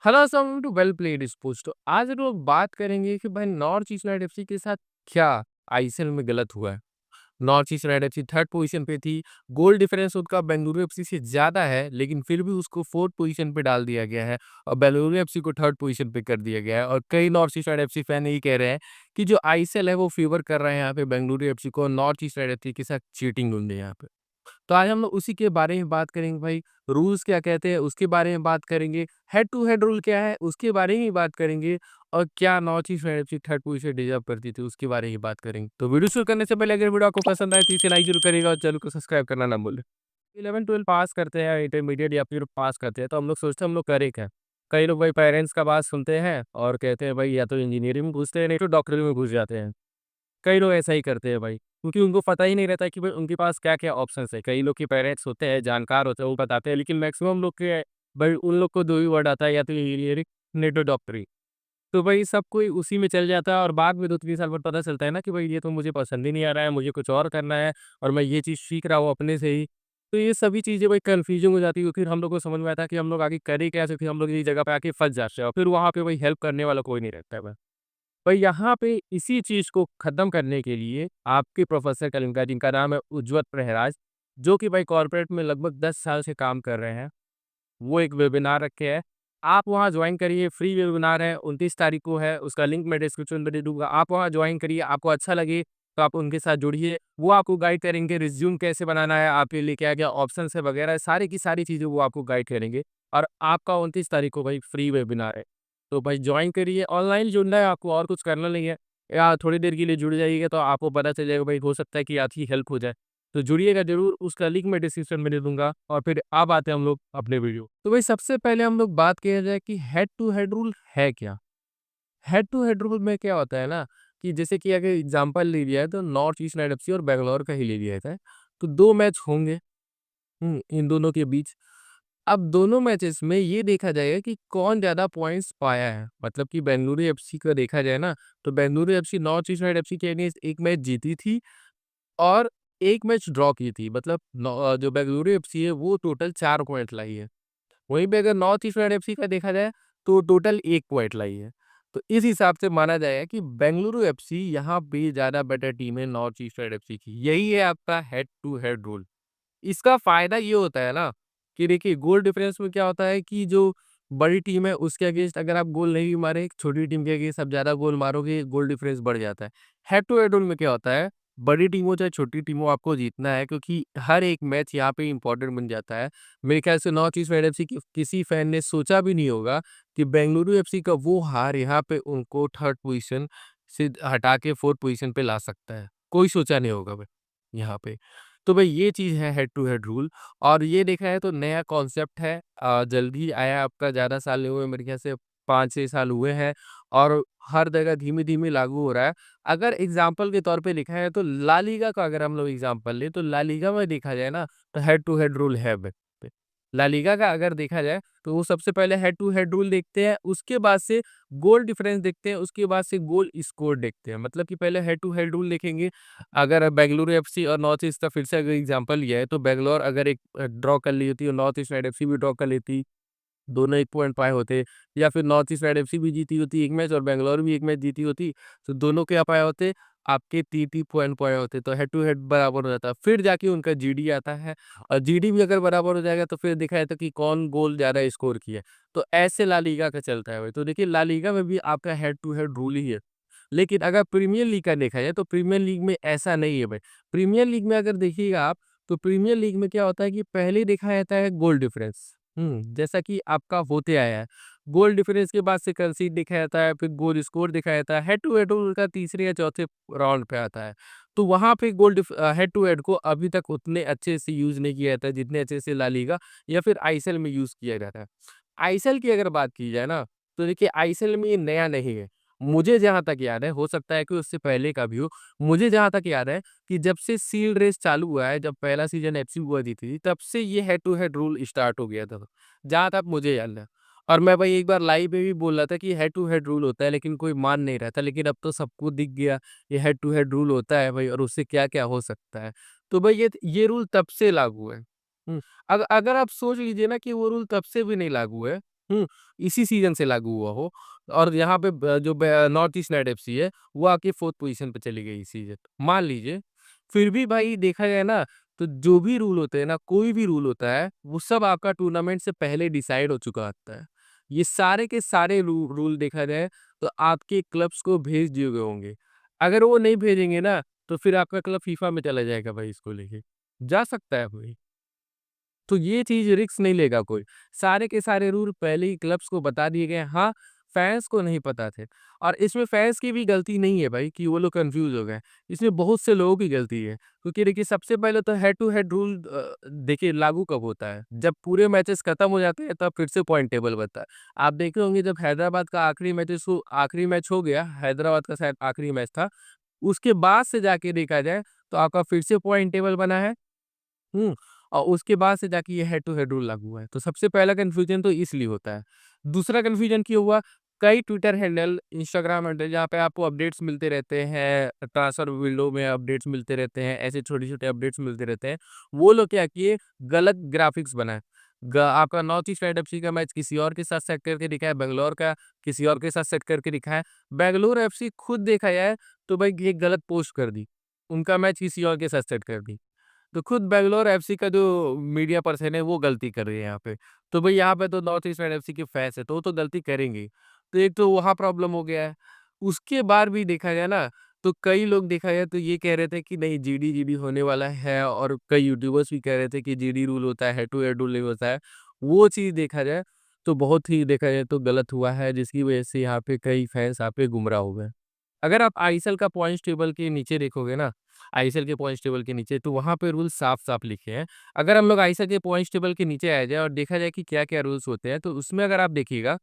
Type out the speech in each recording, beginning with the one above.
Hello some to well played sports. तो आज हम लोग बात करेंगे कि भाई नॉर्थ ईस्ट यूनाइटेड एफसी के साथ क्या आईसीएल में गलत हुआ है। North east United FC third position पे थी। गोल डिफरेंस उनका बेंगलुरु एफसी से ज्यादा है, लेकिन फिर भी उसको फोर्थ पोजीशन पे डाल दिया गया है और बेंगलुरु एफसी को थर्ड पोजीशन पे कर दिया गया है। और कई north east United FC fan यही कह रहे हैं कि जो आईसीएल है वो फेवर कर रहे हैं यहाँ पे बेंगलुरु एफसी को, नॉर्थ ईस्ट यूनाइटेड एफसी के साथ चीटिंग होंगे यहाँ पे। तो आज हम लोग उसी के बारे में बात करेंगे भाई। रूल्स क्या कहते हैं उसके बारे में बात करेंगे। हेड टू हेड रूल क्या है उसके बारे में बात करेंगे। और क्या north east United third position deserve करती थी उसके बारे में बात करेंगे। तो वीडियो शुरू करने से पहले अगर वीडियो आपको पसंद आए तो इसे लाइक जरूर करेगा और चैनल को सब्सक्राइब करना ना भूलें। 11-12 पास करते हैं, इंटरमीडिएट या फिर पास करते हैं तो हम लोग सोचते हैं हम लोग करें क्या। कई लोग भाई पेरेंट्स का बात सुनते हैं और कहते हैं भाई या तो इंजीनियरिंग में घुसते हैं नहीं तो डॉक्टरी में घुस जाते हैं। कई लोग ऐसा ही करते हैं भाई, क्योंकि उनको पता ही नहीं रहता कि भाई उनके पास क्या-क्या ऑप्शंस है। कई लोग के पेरेंट्स होते हैं, जानकार होते हैं, वो बताते हैं, लेकिन मैक्सिमम लोग के भाई उन लोग को 2 ही वर्ड आता है, या तो इंजीनियरिंग नहीं तो डॉक्टरी। तो भाई सब कोई उसी में चल जाता है और बाद में 2-3 साल बाद पता चलता है ना कि भाई ये तो मुझे पसंद ही नहीं आ रहा है, मुझे कुछ और करना है और मैं ये चीज़ सीख रहा हूँ अपने से ही। तो ये सभी चीज़ें भाई कन्फ्यूज़न हो जाती है, फिर हम लोग को समझ में आता है कि हम लोग आगे करें क्या? तो फिर हम लोग इस जगह पे आके फँस जाते हैं और फिर वहाँ पे भाई हेल्प करने वाला कोई नहीं रहता है भाई। पर यहाँ पे इसी चीज़ को ख़त्म करने के लिए आपके प्रोफ़ेसर का जिनका नाम है उज्ज्वल प्रहराज, जो कि भाई कॉर्पोरेट में लगभग 10 साल से काम कर रहे हैं। वो एक वेबिनार रखे हैं। आप वहाँ जॉइन करिए, फ्री वेबिनार है, 29 तारीख को है, उसका लिंक मैं डिस्क्रिप्शन में दे दूँगा। आप वहाँ जॉइन करिए, आपको अच्छा लगे तो आप उनके साथ जुड़िए। वो आपको गाइड करेंगे, रिज़्यूम कैसे बनाना है, आपके लिए क्या-क्या ऑप्शंस है वगैरह, सारी की सारी चीज़ें वो आपको गाइड करेंगे। और आपका 29 तारीख को भाई फ्री वेबिनार है। तो भाई जॉइन करिए, ऑनलाइन जुड़ना है आपको और कुछ करना नहीं है। या थोड़ी देर के लिए जुड़ जाइएगा तो आपको पता चल जाएगा भाई, हो सकता है कि आपकी हेल्प हो जाए। तो जुड़िएगा ज़रूर, उसका लिंक मैं डिस्क्रिप्शन में दे दूँगा और फिर अब आते हैं हम लोग अपने वीडियो। तो भाई सबसे पहले हम लोग बात किया जाए कि हेड टू हेड रूल है क्या? हेड टू हेड रूल में क्या होता है ना, कि जैसे कि अगर एग्ज़ाम्पल ले लिया है तो नॉर्थ ईस्ट यूनाइटेड एफसी और बैंगलोर का ही ले लिया जाए, तो 2 मैच होंगे। इन दोनों के बीच। अब दोनों मैचेस में ये देखा जाएगा कि कौन ज़्यादा पॉइंट्स पाया है। मतलब कि बेंगलुरु एफसी का देखा जाए ना, तो Bengaluru FC north east United FC के अगेंस्ट 1 मैच जीती थी और 1 मैच ड्रॉ की थी। मतलब जो बेंगलुरु एफसी है वो टोटल 4 पॉइंट लाई है। वहीं पे अगर नॉर्थ ईस्ट यूनाइटेड एफसी का देखा जाए तो टोटल 1 पॉइंट लाई है। तो इस हिसाब से माना जाएगा कि बेंगलुरु एफसी यहाँ पे ज़्यादा बेटर टीम है नॉर्थ ईस्ट यूनाइटेड एफसी की। यही है आपका हेड टू हेड रूल। इसका फ़ायदा ये होता है ना, कि देखिए गोल डिफरेंस में क्या होता है कि जो बड़ी टीम है उसके अगेंस्ट अगर आप गोल नहीं भी मारे, छोटी टीम के अगेंस्ट आप ज़्यादा गोल मारोगे, गोल डिफरेंस बढ़ जाता है। हेड टू हेड रूल में क्या होता है, बड़ी टीम हो चाहे छोटी टीम हो, आपको जीतना है, क्योंकि हर एक मैच यहाँ पे इम्पोर्टेंट बन जाता है। मेरे ख्याल से नॉर्थ ईस्ट यूनाइटेड एफसी की किसी फैन ने सोचा भी नहीं होगा कि बेंगलुरु एफसी का वो हार यहाँ पे उनको थर्ड पोजीशन से हटा के फोर्थ पोजीशन पे ला सकता है। कोई सोचा नहीं होगा भाई यहाँ पे। तो भाई ये चीज़ है हेड टू हेड रूल। और ये देखा है तो नया कॉन्सेप्ट है, जल्दी आया, आपका ज़्यादा साल नहीं हुए, मेरे ख्याल से 5-6 साल हुए हैं और हर जगह धीमे-धीमे लागू हो रहा है। अगर एग्ज़ाम्पल के तौर पे लिखा है तो ला लीगा का अगर हम लोग एग्ज़ाम्पल लें तो ला लीगा में देखा जाए ना, तो हेड टू हेड रूल है ब पे। ला लीगा का अगर देखा जाए तो वो सबसे पहले हेड टू हेड रूल देखते हैं, उसके बाद से गोल डिफरेंस देखते हैं, उसके बाद से गोल स्कोर देखते हैं। मतलब कि पहले हेड टू हेड रूल देखेंगे। अगर बेंगलुरु एफसी और नॉर्थ ईस्ट का फिर से अगर एग्जांपल लिया है, तो बैंगलोर अगर एक ड्रॉ कर ली होती और नॉर्थ ईस्ट यूनाइटेड एफसी भी ड्रॉ कर लेती, दोनों 1 पॉइंट पाए होते, या फिर नॉर्थ ईस्ट यूनाइटेड एफसी भी जीती होती 1 मैच और बैंगलोर भी 1 मैच जीती होती, तो दोनों क्या पाए होते, आपके 30-30 पॉइंट पाए होते, तो हेड टू हेड बराबर हो जाता। फिर जाके उनका जीडी आता है और जीडी भी अगर बराबर हो जाएगा तो फिर देखा जाता है कि कौन गोल ज़्यादा स्कोर किया है। तो ऐसे ला लीगा का चलता है भाई। तो देखिए ला लीगा में भी आपका हेड टू हेड रूल ही है। लेकिन अगर प्रीमियर लीग का देखा जाए तो प्रीमियर लीग में ऐसा नहीं है भाई। प्रीमियर लीग में अगर देखिएगा आप, तो प्रीमियर लीग में क्या होता है कि पहले देखा जाता है गोल डिफरेंस। जैसा कि आपका होते आया है। गोल डिफरेंस के बाद से कंसीड देखा जाता है, फिर गोल स्कोर देखा जाता है। हेड टू हेड उनका तीसरे या चौथे राउंड पे आता है। तो वहाँ पे हेड टू हेड को अभी तक उतने अच्छे से यूज़ नहीं किया जाता है, जितने अच्छे से ला लीगा या फिर आईएसएल में यूज़ किया जाता है। आईएसएल की अगर बात की जाए ना, तो देखिए आईएसएल में ये नया नहीं है। मुझे जहाँ तक याद है, हो सकता है कि उससे पहले का भी हो। मुझे जहाँ तक याद है कि जब से सील्ड रेस चालू हुआ है, जब पहला सीज़न एफसी हुआ जीती थी, तब से ये head to head rule start हो गया था, जहाँ तक मुझे याद है। और मैं भाई एक बार लाइव में भी बोल रहा था कि हेड टू हेड रूल होता है, लेकिन कोई मान नहीं रहा था। लेकिन अब तो सबको दिख गया, ये हेड टू हेड रूल होता है भाई और उससे क्या-क्या हो सकता है। तो भाई ये रूल तब से लागू है। अगर आप सोच लीजिए ना कि वो रूल तब से भी नहीं लागू है, हुँ, इसी सीज़न से लागू हुआ हो और यहाँ पे ब जो ब नॉर्थ ईस्ट यूनाइटेड एफसी है, वो आके 4th पोज़ीशन पे चली गई इस सीज़न। मान लीजिए, फिर भी भाई देखा जाए ना, तो जो भी रूल होते हैं ना, कोई भी रूल होता है, वो सब आपका टूर्नामेंट से पहले डिसाइड हो चुका होता है। ये सारे के सारे रूल देखा जाए, तो आपके क्लब्स को भेज दिए गए होंगे। अगर वो नहीं भेजेंगे ना, तो फिर आपका क्लब फीफा में चला जाएगा भाई इसको लेके। जा सकता है भाई। तो ये चीज़ रिस्क नहीं लेगा कोई। सारे के सारे रूल पहले ही क्लब्स को बता दिए गए हैं। हाँ, फैन्स को नहीं पता थे और इसमें फैन्स की भी गलती नहीं है भाई कि वो लोग कन्फ्यूज़ हो गए। इसमें बहुत से लोगों की गलती है क्योंकि देखिए सबसे पहले तो हेड टू हेड रूल देखिए लागू कब होता है? जब पूरे मैचेस खत्म हो जाते हैं तब फिर से पॉइंट टेबल बनता है। आप देखे होंगे जब हैदराबाद का आखिरी मैच हो गया, हैदराबाद का शायद आखिरी मैच था, उसके बाद से जाके देखा जाए तो आपका फिर से पॉइंट टेबल बना है। हुँ, और उसके बाद से जाके ये हेड टू हेड रूल लागू हुआ है। तो सबसे पहला कन्फ्यूज़न तो इसलिए होता है। दूसरा कन्फ्यूज़न क्यों हुआ? कई ट्विटर हैंडल, इंस्टाग्राम हैंडल जहाँ पे आपको अपडेट्स मिलते रहते हैं, ट्रांसफर विंडो में अपडेट्स मिलते रहते हैं, ऐसे छोटे-छोटे अपडेट्स मिलते रहते हैं। वो लोग क्या किए, गलत ग्राफ़िक्स बनाए। आपका नॉर्थ ईस्ट यूनाइटेड एफसी का मैच किसी और के साथ सेट करके दिखाया, बैंगलोर का किसी और के साथ सेट करके दिखाया। बैंगलोर एफसी खुद देखा जाए तो भाई ये गलत पोस्ट कर दी। उनका मैच किसी और के साथ सेट कर दी। तो खुद बैंगलोर एफसी का जो मीडिया पर्सन है वो गलती कर रही है यहाँ पे। तो भई यहाँ पे तो नॉर्थ ईस्ट यूनाइटेड एफसी के फैन्स हैं तो वो तो गलती करेंगे ही। तो एक तो वहाँ प्रॉब्लम हो गया है। उसके बाद भी देखा जाए ना तो कई लोग देखा जाए तो ये कह रहे थे कि नहीं जीडी होने वाला है और कई यूट्यूबर्स भी कह रहे थे कि जीडी रूल होता है, हेड टू हेड रूल नहीं होता है। वो चीज़ देखा जाए तो बहुत ही देखा जाए तो गलत हुआ है जिसकी वज़ह से यहाँ पे कई फैन्स यहाँ पे गुमराह हो गए। अगर आप आईएसएल का पॉइंट्स टेबल के नीचे देखोगे ना, आईएसएल के पॉइंट्स टेबल के नीचे तो वहाँ पे रूल्स साफ-साफ लिखे हैं। अगर हम लोग आईएसएल के पॉइंट्स टेबल के नीचे आ जाए और देखा जाए कि क्या-क्या रूल्स होते हैं, तो उसमें अगर आप देखिएगा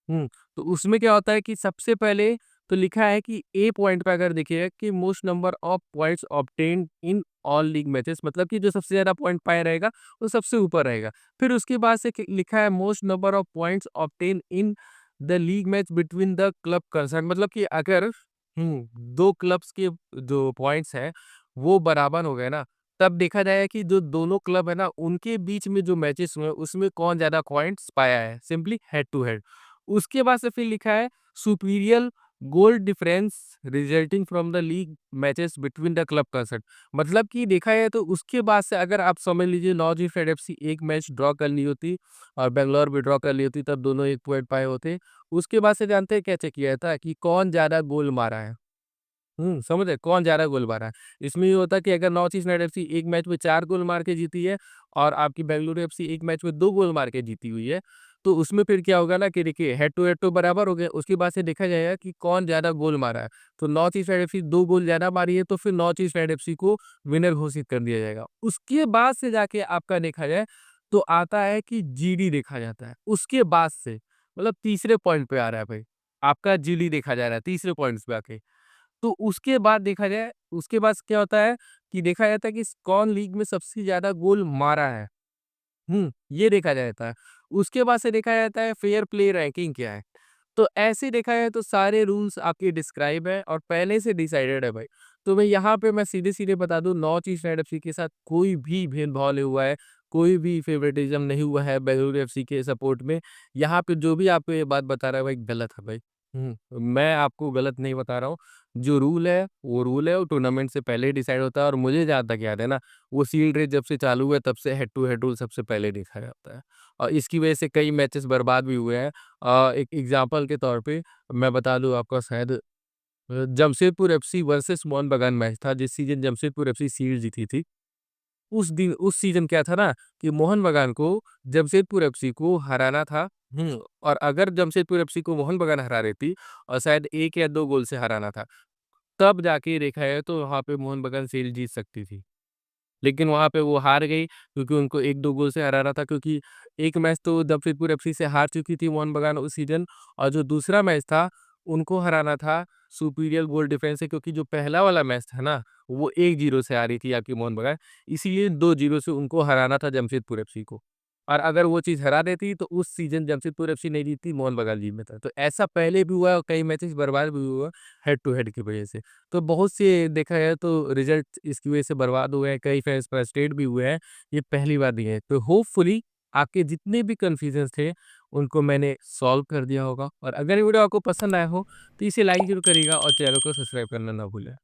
तो उसमें क्या होता है कि सबसे पहले तो लिखा है कि ए पॉइंट पे अगर देखिएगा कि most number of points obtained in all league matches मतलब कि जो सबसे ज़्यादा पॉइंट पाया रहेगा, वो सबसे ऊपर रहेगा। फिर उसके बाद से लिखा है most number of points obtained in the league match between the club concern मतलब कि अगर 2 क्लब्स के जो पॉइंट्स हैं, वो बराबर हो गए ना, तब देखा जाएगा कि जो दोनों क्लब है ना, उनके बीच में जो मैचेस हुए, उसमें कौन ज़्यादा पॉइंट्स पाया है, सिंपली हेड टू हेड। उसके बाद से फिर लिखा है superior goal difference resulting from the league matches between the club concern मतलब कि देखा जाए तो उसके बाद से अगर आप समझ लीजिए नॉर्थ ईस्ट एफसी एक मैच ड्रॉ कर ली होती और बैंगलोर भी ड्रॉ कर ली होती तब दोनों 1 पॉइंट पाए होते। उसके बाद से जानते हैं क्या चेक किया था कि कौन ज़्यादा गोल मारा है। समझ रहे? कौन ज़्यादा गोल मारा है। इसमें ये होता है कि अगर नॉर्थ ईस्ट यूनाइटेड एफसी एक मैच में 4 गोल मार के जीती है और आपकी बेंगलुरु एफसी एक मैच में 2 गोल मार के जीती हुई है, तो उसमें फिर क्या होगा ना कि देखिए हेड टू बराबर हो गए, उसके बाद से देखा जाएगा कि कौन ज़्यादा गोल मारा है। तो नॉर्थ ईस्ट यूनाइटेड एफसी 2 गोल ज़्यादा मारी है, तो फिर नॉर्थ ईस्ट यूनाइटेड एफसी को विनर घोषित कर दिया जाएगा। उसके बाद से जाके आपका देखा जाए, तो आता है कि जीडी देखा जाता है। उसके बाद से मतलब तीसरे पॉइंट पे आ रहा है भाई, आपका जीडी देखा जा रहा है तीसरे पॉइंट्स पे आके। तो उसके बाद देखा जाए उसके बाद क्या होता है कि देखा जाता है कि कौन लीग में सबसे ज़्यादा गोल मारा है। ये देखा जाता है। उसके बाद से देखा जाता है फेयर प्ले रैंकिंग क्या है। तो ऐसे देखा जाए तो सारे रूल्स आपके डिस्क्राइब है और पहले से डिसाइडेड है भाई। तो मैं यहाँ पे मैं सीधे-सीधे बता दूँ नॉर्थ ईस्ट यूनाइटेड एफसी के साथ कोई भी भेदभाव नहीं हुआ है, कोई भी फेवरेटिज़्म नहीं हुआ है बेंगलुरु एफसी के सपोर्ट में। यहाँ पे जो भी आपको ये बात बता रहा है भाई गलत है भाई। मैं आपको गलत नहीं बता रहा हूँ। जो रूल है, वो टूर्नामेंट से पहले ही डिसाइड होता है और मुझे जहाँ तक याद है ना, वो सील्ड रेस जब से चालू हुआ है तब से हेड टू हेड रूल सबसे पहले देखा जाता है। और इसकी वजह से कई मैचेस बर्बाद भी हुए हैं। एक एग्ज़ाम्पल के तौर पे मैं बता दूँ आपको शायद जमशेदपुर एफसी वर्सेस मोहन बगान मैच था जिस सीज़न जमशेदपुर एफसी सीरीज़ जीती थी। उस सीज़न क्या था ना कि मोहन बगान को जमशेदपुर एफसी को हराना था। और अगर जमशेदपुर एफसी को मोहन बगान हरा देती और शायद 1 या 2 गोल से हराना था, तब जाके देखा है तो वहाँ पे मोहन बगान सीरीज़ जीत सकती थी। लेकिन वहाँ पे वो हार गई क्योंकि उनको 1-2 गोल से हराना था क्योंकि एक मैच तो जमशेदपुर एफसी से हार चुकी थी मोहन बगान उस सीज़न और जो दूसरा मैच था, उनको हराना था सुपीरियर गोल डिफरेंस से क्योंकि जो पहला वाला मैच था ना, वो 1-0 से हारी थी आपकी मोहन बगान, इसीलिए 2-0 से उनको हराना था जमशेदपुर एफसी को। और अगर वो चीज़ हरा देती तो उस सीज़न जमशेदपुर एफसी नहीं जीतती, मोहन बगान जीतता। तो ऐसा पहले भी हुआ और कई मैचेस बर्बाद भी हुआ हेड टू हेड की वजह से। तो बहुत से देखा जाए तो रिज़ल्ट इसकी वजह से बर्बाद हुए हैं, कई फैन्स फ्रस्ट्रेट भी हुए हैं, ये पहली बार नहीं है। तो होपफुली आपके जितने भी कन्फ्यूजन्स थे, उनको मैंने सॉल्व कर दिया होगा और अगर ये वीडियो आपको पसंद आया हो, तो इसे लाइक ज़रूर करिएगा और चैनल को सब्सक्राइब करना ना भूलें।